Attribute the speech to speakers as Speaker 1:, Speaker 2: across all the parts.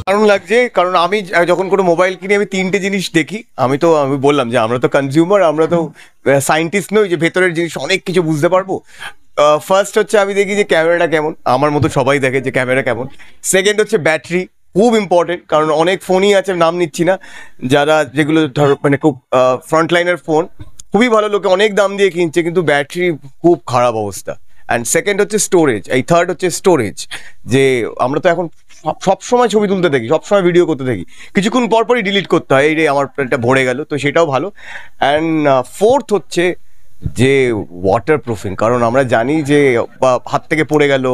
Speaker 1: দারুণ লাগছে, কারণ আমি যখন কোনো মোবাইল কিনি আমি তিনটে জিনিস দেখি। আমি বললাম যে আমরা তো কনজিউমার, আমরা তো সায়েন্টিস্ট নই যে ভেতরের জিনিস অনেক কিছু বুঝতে পারবো। ফার্স্ট হচ্ছে আমি দেখি যে ক্যামেরাটা কেমন, আমার মতো সবাই দেখে যে ক্যামেরা কেমন। সেকেন্ড হচ্ছে ব্যাটারি, খুব ইম্পর্টেন্ট, কারণ অনেক ফোনই আছে, নাম নিচ্ছি না, যারা যেগুলো ধরো মানে খুব ফ্রন্ট লাইনের ফোন, খুবই ভালো, লোকে অনেক দাম দিয়ে কিনছে, কিন্তু ব্যাটারি খুব খারাপ অবস্থা। অ্যান্ড সেকেন্ড হচ্ছে স্টোরেজ, এই থার্ড হচ্ছে স্টোরেজ, যে আমরা তো এখন সবসময় ছবি তুলতে থাকি, সবসময় ভিডিও করতে থাকি, কিছুক্ষণ পর পরই ডিলিট করতে হয়, এই রে আমার এটা ভরে গেল, তো সেটাও ভালো। অ্যান্ড ফোর্থ হচ্ছে যে ওয়াটার প্রুফিং, কারণ আমরা জানি যে হাত থেকে পড়ে গেল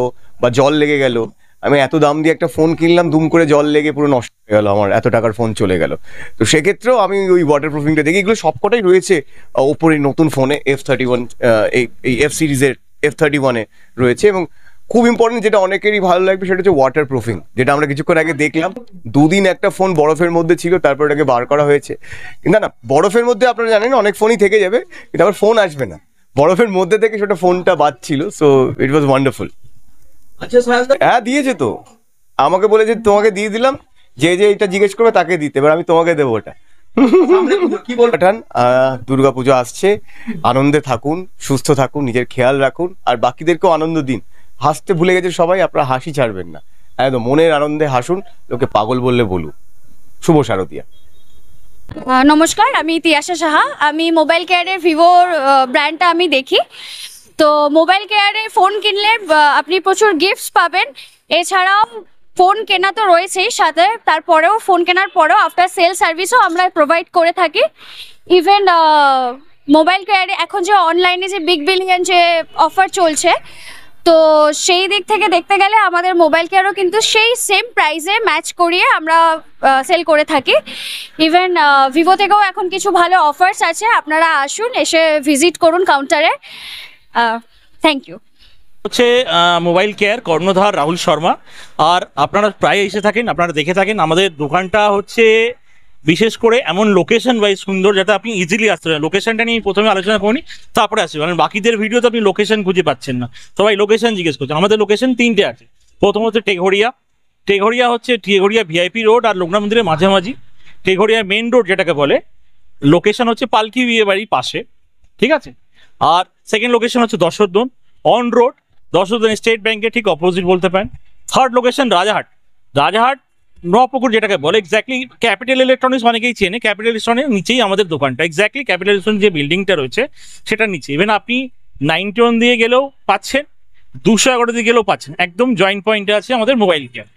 Speaker 1: বা জল লেগে গেল, আমি এত দাম দিয়ে একটা ফোন কিনলাম, দুম করে জল লেগে পুরো নষ্ট হয়ে গেল, আমার এত টাকার ফোন চলে গেল। তো সেক্ষেত্রেও আমি ওই ওয়াটার প্রুফিংটা দেখি, এগুলো সবকটাই রয়েছে ওপরে নতুন ফোনে F31, এই F সিরিজের F31-এ রয়েছে। এবং খুব ইম্পর্টেন্ট যেটা অনেকেরই ভালো লাগবে সেটা হচ্ছে ওয়াটার প্রুফিং, যেটা আমরা কিছুক্ষণ আগে দেখলাম। দুদিন একটা ফোন বরফের মধ্যে ছিল, তারপর ওটাকে বার করা হয়েছে। কিন্তু না, বরফের মধ্যে আপনারা জানেন অনেক ফোনই থেকে যাবে, কিন্তু আবার ফোন আসবে না, বরফের মধ্যে থেকে সেটা ফোনটা বাজছিল। So it was wonderful.
Speaker 2: আচ্ছা
Speaker 1: হ্যাঁ দিয়েছে তো, আমাকে বলেছে তোমাকে দিয়ে দিলাম, যে এটা জিজ্ঞেস করবে তাকে দিতে, এবার আমি তোমাকে দেবো ওটা।
Speaker 2: কি বলবেন?
Speaker 1: দুর্গাপুজো আসছে, আনন্দে থাকুন, সুস্থ থাকুন, নিজের খেয়াল রাখুন, আর বাকিদেরকেও আনন্দ দিন। হাসতে ভুলে গেছে সবাই, আপনারা হাসি ছাড়বেন না, একদম মনের আনন্দে হাসুন, লোকে পাগল বললে বলুন। শুভ শারদিয়া।
Speaker 3: নমস্কার, আমি তিয়াশা সাহা। আমি মোবাইল কেয়ারের ভিভোর ব্র্যান্ডটা আমি দেখি। তো মোবাইল কেয়ারে ফোন কিনলে আপনি প্রচুর গিফটস পাবেন। এছাড়াও ফোন কেনা তো রয়েছেই, সাথে তারপরেও ফোন কেনার পরেও আফটার সেল সার্ভিসও আমরা প্রোভাইড করে থাকি। ইভেন মোবাইল কেয়ারে এখন যে অনলাইনে যে বিগ বিলিয়ন যে অফার চলছে, তো সেই দিক থেকে দেখতে গেলে আমাদের মোবাইল কেয়ারও কিন্তু সেই সেম প্রাইসে ম্যাচ করিয়ে আমরা সেল করে থাকি। ইভেন ভিভো থেকেও এখন কিছু ভালো অফার্স আছে, আপনারা আসুন, এসে ভিজিট করুন কাউন্টারে। Thank you.
Speaker 4: হচ্ছে মোবাইল কেয়ার, কর্ণধার রাহুল শর্মা। আর আপনারা প্রায় এসে থাকেন, আপনারা দেখে থাকেন আমাদের দোকানটা হচ্ছে বিশেষ করে এমন লোকেশন ওয়াইজ সুন্দর, যাতে আপনি ইজিলি আসতে পারেন। লোকেশনটা নিয়ে প্রথমে আলোচনা করিনি, তারপরে আসবে, কারণ বাকিদের ভিডিওতে আপনি লোকেশন খুঁজে পাচ্ছেন না, সবাই লোকেশন জিজ্ঞেস করছেন। আমাদের লোকেশন তিনটে আছে। প্রথম হচ্ছে টেঘরিয়া হচ্ছে টেঘরিয়া ভিআইপি রোড আর লোকনাথ মন্দিরের মাঝামাঝি, টেঘরিয়া মেন রোড যেটাকে বলে। লোকেশন হচ্ছে পালকি বিয়ে বাড়ির পাশে, ঠিক আছে। আর সেকেন্ড লোকেশন হচ্ছে দশরথন অন রোড, দশরথন স্টেট ব্যাংকের ঠিক অপোজিট বলতে পারেন। থার্ড লোকেশন রাজাহাট নপুকুর যেটাকে বলে, এক্স্যাক্টলি ক্যাপিটাল ইলেকট্রনিক্স অনেকেই চেনে, ক্যাপিটাল ইলেকট্রনিক্স নিচেই আমাদের দোকানটা, এক্স্যাক্টলি ক্যাপিটাল ইলেকট্রনিক্স যে বিল্ডিংটা রয়েছে সেটার নিচে। ইভেন আপনি 91 দিয়ে গেলেও পাচ্ছেন, 211 দিয়ে গেলেও পাচ্ছেন, একদম জয়েন্ট পয়েন্টে আছে আমাদের মোবাইল কেয়ার।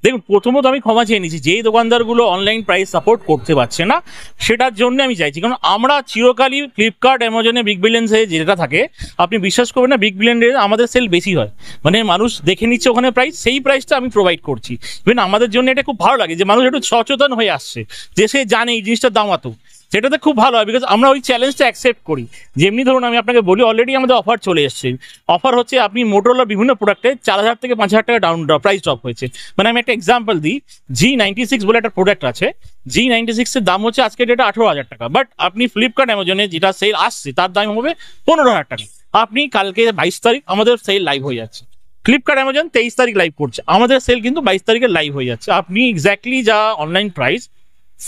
Speaker 4: দেখুন, প্রথমত আমি ক্ষমা চেয়ে নিচ্ছি, যেই দোকানদারগুলো অনলাইন প্রাইস সাপোর্ট করতে পারছে না সেটার জন্য আমি চাইছি, কারণ আমরা চিরকালই ফ্লিপকার্ট, অ্যামাজনে বিগ বিলিয়ন্সে যেটা থাকে, আপনি বিশ্বাস করবেন না, বিগ বিলিয়ন আমাদের সেল বেশি হয়, মানে মানুষ দেখে নিচ্ছে ওখানে প্রাইস, সেই প্রাইসটা আমি প্রোভাইড করছি। ইভেন আমাদের জন্য এটা খুব ভালো লাগে যে মানুষ একটু সচেতন হয়ে আসছে, যে সে জানে এই জিনিসটার দাম এত, সেটাতে খুব ভালো হয়, বিকজ আমরা ওই চ্যালেঞ্জটা অ্যাকসেপ্ট করি। যেমনি ধরুন আমি আপনাকে বলি, অলরেডি আমাদের অফার চলে এসছে। অফার হচ্ছে আপনি মোটরোলা বিভিন্ন প্রোডাক্টে 4000 থেকে 5000 টাকা ডাউন প্রাইস ড্রপ হয়েছে। মানে আমি একটা এক্সাম্পল দিই, G96 বলে একটা প্রোডাক্ট আছে, G96 এর দাম হচ্ছে আজকে ডেটে 18,000 টাকা, বাট আপনি ফ্লিপকার্ট, অ্যামাজনে যেটা সেল আসছে তার দাম হবে 15,000 টাকা। আপনি কালকে 22 তারিখ আমাদের সেল লাইভ হয়ে যাচ্ছে, ফ্লিপকার্ট অ্যামাজন 23 তারিখ লাইভ করছে, আমাদের সেল কিন্তু 22 তারিখে লাইভ হয়ে যাচ্ছে। আপনি এক্স্যাক্টলি যা অনলাইন প্রাইস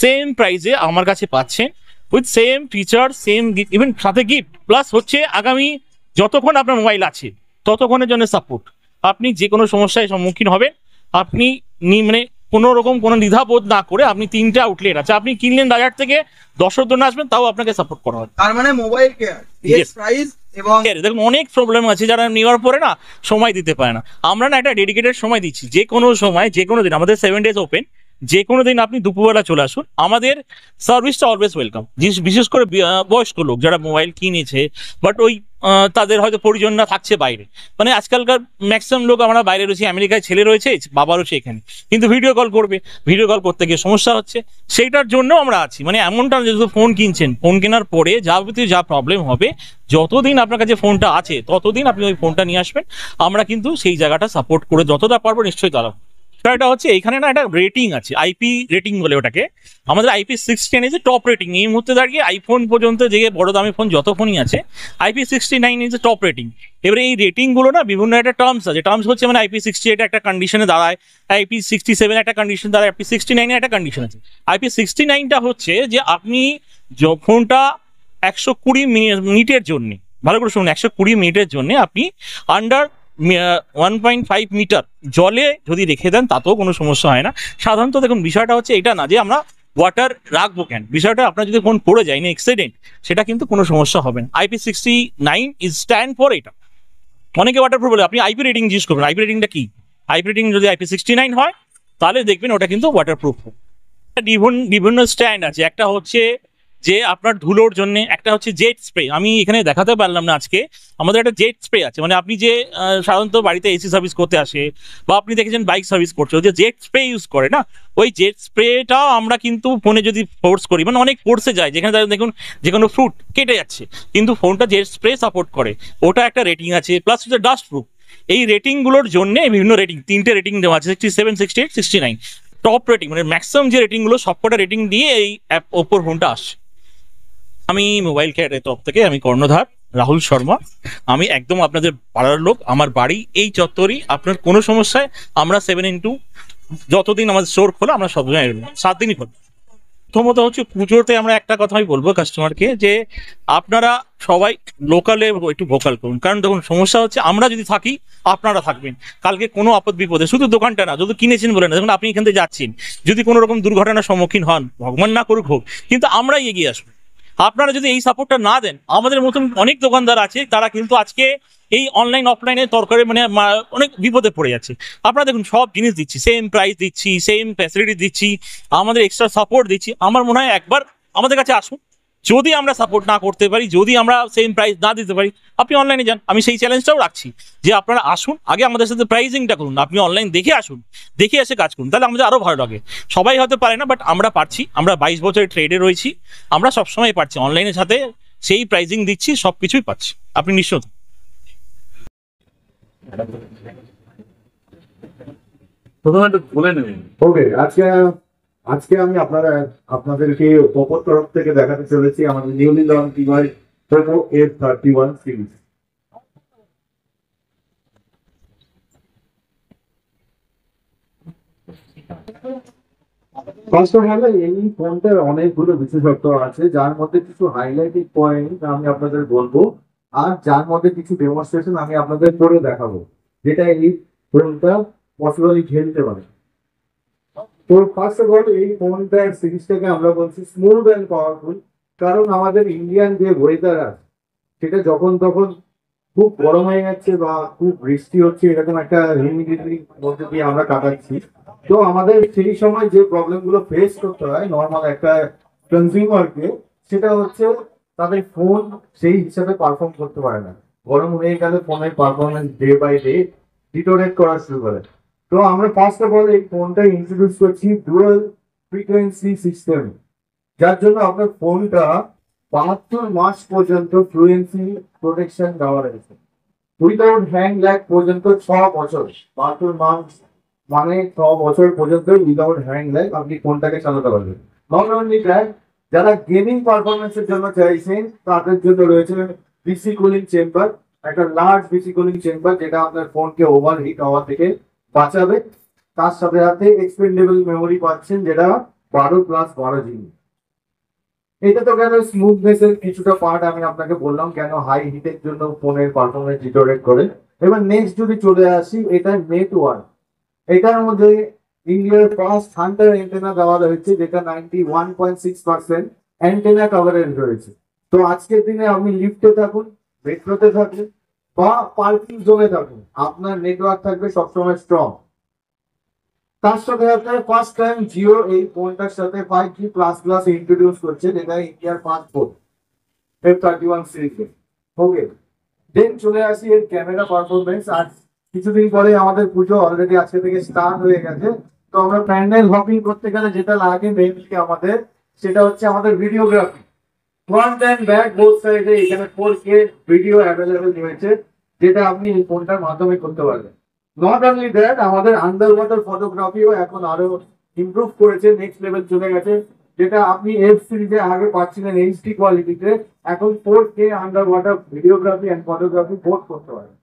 Speaker 4: সেম প্রাইসে আমার কাছে পাচ্ছেন, with same feature, same even সাথে গিফট, প্লাস হচ্ছে আগামী যতক্ষণ আপনার মোবাইল আছে ততক্ষণের জন্য সাপোর্ট। আপনি যে কোনো সমস্যায় সম্মুখীন হবেন, আপনি মানে কোনো রকম কোনো দ্বিধাবোধ না করে, আপনি 3টে আউটলেট আছে, আপনি কিনলেন বাজার থেকে, 10 জন আসবেন, তাও আপনাকে সাপোর্ট করা হবে।
Speaker 2: তার মানে মোবাইল কেয়ার প্রাইস এবং
Speaker 4: দেখুন অনেক প্রবলেম আছে, যারা নেওয়ার পরে না সময় দিতে পারে না, আমরা না একটা ডেডিকেটেড সময় দিচ্ছি, যে কোনো সময় যে কোনো দিন, আমাদের 7 days ওপেন, যে কোনো দিন আপনি দুপুরবেলা চলে আসুন, আমাদের সার্ভিসটা অলওয়েজ ওয়েলকাম। বিশেষ করে বয়স্ক লোক যারা মোবাইল কিনেছে, বাট ওই তাদের হয়তো পরিজনরা থাকছে বাইরে, মানে আজকালকার ম্যাক্সিমাম লোক আমরা বাইরে রয়েছি, আমেরিকায় ছেলে রয়েছে, বাবা রয়েছে এখানে, কিন্তু ভিডিও কল করবে, ভিডিও কল করতে গিয়ে সমস্যা হচ্ছে, সেইটার জন্য আমরা আছি। মানে এমনটা যেহেতু ফোন কিনছেন, ফোন কেনার পরে যাবতীয় যা প্রবলেম হবে, যতদিন আপনার কাছে ফোনটা আছে ততদিন আপনি ওই ফোনটা নিয়ে আসবেন, আমরা কিন্তু সেই জায়গাটা সাপোর্ট করে যতটা পারবো নিশ্চয়ই দাঁড়াবো। এটা হচ্ছে এখানে না একটা রেটিং আছে, আইপি রেটিং বলে ওটাকে। আমাদের IP69 ইজ টপ রেটিং এই মুহূর্তে দাঁড়িয়ে। আইফোন পর্যন্ত যে বড় দামি ফোন যত ফোনই আছে, IP69 ইজ টপ রেটিং। এবারে এই রেটিং গুলো না বিভিন্ন একটা টার্মস আছে, টার্মস হচ্ছে মানে IP68 একটা কন্ডিশনে দাঁড়ায়, IP67 একটা কন্ডিশন দাঁড়ায়, IP69 একটা কন্ডিশন আছে। IP69টা হচ্ছে যে আপনি ফোনটা 120 মিনিটের জন্য, ভালো করে শুনুন, 120 মিনিটের জন্য আপনি আন্ডার 1.5 মিটার জলে যদি রেখে দেন তাতেও কোনো সমস্যা হয় না। সাধারণত দেখুন বিষয়টা হচ্ছে এটা না যে আমরা ওয়াটার রাখবো কেন, বিষয়টা আপনার যদি ফোন পড়ে যায় না অ্যাক্সিডেন্ট, সেটা কিন্তু কোনো সমস্যা হবে না। IP69 ইজ স্ট্যান্ড ফর এটা। অনেকে ওয়াটারপ্রুফ বলে, আপনি আইপি রেটিং জিজ্ঞেস করবেন আইপি রেটিংটা কি। আইপি রেটিং যদি IP69 হয় তাহলে দেখবেন ওটা কিন্তু ওয়াটারপ্রুফ। বিভিন্ন স্ট্যান্ড আছে, একটা হচ্ছে যে আপনার ধুলোর জন্য, একটা হচ্ছে জেট স্প্রে। আমি এখানে দেখাতে পারলাম না আজকে, আমাদের একটা জেট স্প্রে আছে, মানে আপনি যে সাধারণত বাড়িতে এসি সার্ভিস করতে আসে বা আপনি দেখেছেন বাইক সার্ভিস করছে, ওই যে জেট স্প্রে ইউজ করে না, ওই জেট স্প্রেটাও আমরা কিন্তু ফোনে যদি ফোর্স করি, মানে অনেক ফোর্সে যায়, যেখানে দেখুন যে কোনো ফ্রুট কেটে যাচ্ছে, কিন্তু ফোনটা জেট স্প্রে সাপোর্ট করে, ওটা একটা রেটিং আছে। প্লাস হচ্ছে ডাস্ট প্রুফ। এই রেটিংগুলোর জন্য বিভিন্ন রেটিং, 3টে রেটিং দেওয়া আছে, 67, 68, 69। টপ রেটিং মানে ম্যাক্সিমাম যে রেটিংগুলো সবকটা রেটিং দিয়ে এই অ্যাপ ওপোর ফোনটা আসছে। আমি মোবাইল কেয়ারের তরফ থেকে আমি কর্ণধার রাহুল শর্মা, আমি একদম আপনাদের পাড়ার লোক, আমার বাড়ি এই চত্বরই। আপনার কোনো সমস্যায় আমরা 7x যতদিন আমাদের স্টোর খোলা আমরা সবসময় 7 দিনই খোলা। প্রথমত হচ্ছে পুজোতে আমরা একটা কথাই বলবো কাস্টমারকে, যে আপনারা সবাই লোকালে একটু ভোকাল করুন। কারণ দেখুন সমস্যা হচ্ছে আমরা যদি থাকি আপনারা থাকবেন, কালকে কোনো আপদ বিপদে, শুধু দোকানটা না, যদি কিনেছেন বলে না, দেখুন আপনি এখান থেকে যাচ্ছেন, যদি কোনো রকম দুর্ঘটনার সম্মুখীন হন, ভগবান না করুক হোক, কিন্তু আমরাই এগিয়ে আসবো। আপনারা যদি এই সাপোর্টটা না দেন, আমাদের মতন অনেক দোকানদার আছে তারা কিন্তু আজকে এই অনলাইন অফলাইনে তরকারি মানে অনেক বিপদে পড়ে যাচ্ছে। আপনারা দেখুন সব জিনিস দিচ্ছি, সেম প্রাইস দিচ্ছি, সেম ফ্যাসিলিটি দিচ্ছি, আমাদের এক্সট্রা সাপোর্ট দিচ্ছি। আমার মনে হয় একবার আমাদের কাছে আসুন, যদি আমরা সাপোর্ট না করতে পারি, যদি আমরা সেম প্রাইস না দিতে পারি, আপনি অনলাইনে যান। আমি সেই চ্যালেঞ্জটাও রাখছি যে আপনারা আসুন, আগে আমাদের সাথে প্রাইজিংটা করুন, আপনি অনলাইন দেখে আসুন, দেখে এসে কাজ করুন, তাহলে আমাদের আরও ভালো লাগে। সবাই হয়তো পারে না, বাট আমরা পারছি, আমরা 22 বছরের ট্রেডে রয়েছি, আমরা সবসময় পারছি, অনলাইনের সাথে সেই প্রাইজিং দিচ্ছি, সব কিছুই পাচ্ছি, আপনি নিশ্চিত।
Speaker 5: প্রথমে একটু বলে নেবেন। ওকে, আজকে আজকে আমি আপনাদেরকে ওপোর তরফ থেকে দেখাতে চলেছি আমাদের newly launch device Oppo F31 series. First of all এই ফোনটার অনেকগুলো বিশেষত্ব আছে, যার মধ্যে কিছু হাইলাইটেড পয়েন্ট আমি আপনাদের বলবো, আর যার মধ্যে কিছু ডেমনস্ট্রেশন আমি আপনাদের করে দেখাবো, যেটা এই ফোনটা পসিবলি খেলতে পারে। তো ফার্স্ট অফ অল এই ফোনটার সিরিজটাকে আমরা বলছি স্মুথ অ্যান্ড পাওয়ারফুল, কারণ আমাদের ইন্ডিয়ান যে ওয়েদার আছে সেটা যখন তখন খুব গরম হয়ে যাচ্ছে বা খুব বৃষ্টি হচ্ছে, এরকম একটা হিউমিডিটির মধ্যে দিয়ে আমরা কাটাচ্ছি। তো আমাদের সেই সময় যে প্রবলেম গুলো ফেস করতে হয় নর্মাল একটা কনজিউমারকে, সেটা হচ্ছে তাদের ফোন সেই হিসাবে পারফর্ম করতে পারে না। গরম হয়ে গেলে ফোনের পারফরমেন্স ডে বাই ডে ডিটোরেট করা শুরু করে। তো আমরা ফার্স্ট অফ অল এই ফোনটা ইন্ট্রোডিউস করছি ডুয়াল ফ্রিকোয়েন্সি সিস্টেম, যার জন্য আপনার ফোনটা 72 মাস পর্যন্ত ফ্লুয়েন্সি প্রোটেকশন দেওয়া রয়েছে, উইদাউট হ্যাং ল্যাগ পর্যন্ত 6 বছর। 72 মাস মানে 6 বছর পর্যন্ত উইদাউট হ্যাং ল্যাগ আপনি ফোনটাকে চালাতে পারবেন। নট অনলি দ্যাট, যারা গেমিং পারফরমেন্সের জন্য চাইছেন তাদের জন্য রয়েছে বিসি কুলিং চেম্বার, একটা লার্জ বিসি কুলিং চেম্বার, যেটা আপনার ফোনকে ওভারহিট হওয়া থেকে বাঁচাবে। তার সাথে সাথে এক্সপেন্ডেবল মেমোরি পাচ্ছেন, যেটা 12+12 জিবি। এটা তো গেল স্মুথনেসের কিছুটা পার্ট, আমি আপনাকে বললাম কেন হাই হিটের জন্য ফোনের পারফরমেন্স ডিটোরেট করে। এবার নেক্সট যদি চলে আসি, এটা নেটওয়ার্ক। এটার মধ্যে ইন্ডিয়ার ফার্স্ট হান্টার অ্যান্টেনা দেওয়া রয়েছে, যেটা 91.6% অ্যান্টেনা কভারেজ রয়েছে। তো আজকের দিনে আপনি লিফটে থাকুন, মেট্রোতে থাকুন বা পার্কিং জোনে থাকুন, আপনার নেটওয়ার্ক থাকবে সবসময় স্ট্রং। তার সাথে সাথে ফার্স্ট টাইম জিও এই ফোনটার সাথে 5G++ ইন্ট্রোডিউস করছে, যেটা ইন্ডিয়ার ফার্স্ট ফোন F31 সিরিজে। ওকে, দেন চলে আসি এর ক্যামেরা পারফরমেন্স। আর কিছুদিন পরে আমাদের পুজো অলরেডি আজকে থেকে স্টার্ট হয়ে গেছে। তো আমরা প্যান্ডেল হপিং করতে গেলে যেটা লাগে মেইনলি আমাদের, সেটা হচ্ছে আমাদের videography. Front and back both সাইডে এখানে 4K ভিডিও অ্যাভেলেবেল রয়েছে, যেটা আপনি এই ফোনটার মাধ্যমে করতে পারবেন। নট অনলি দ্যাট, আমাদের আন্ডার ওয়াটার ফটোগ্রাফিও এখন আরো ইমপ্রুভ করেছে, নেক্সট লেভেল চলে গেছে, যেটা আপনি এফ সিরিজে আগে পাচ্ছিলেন এইচডি কোয়ালিটিতে, এখন 4K under water videography and photography both করতে পারেন।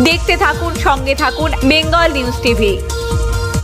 Speaker 6: দেখতে থাকুন, সঙ্গে থাকুন বেঙ্গল নিউজ টিভি।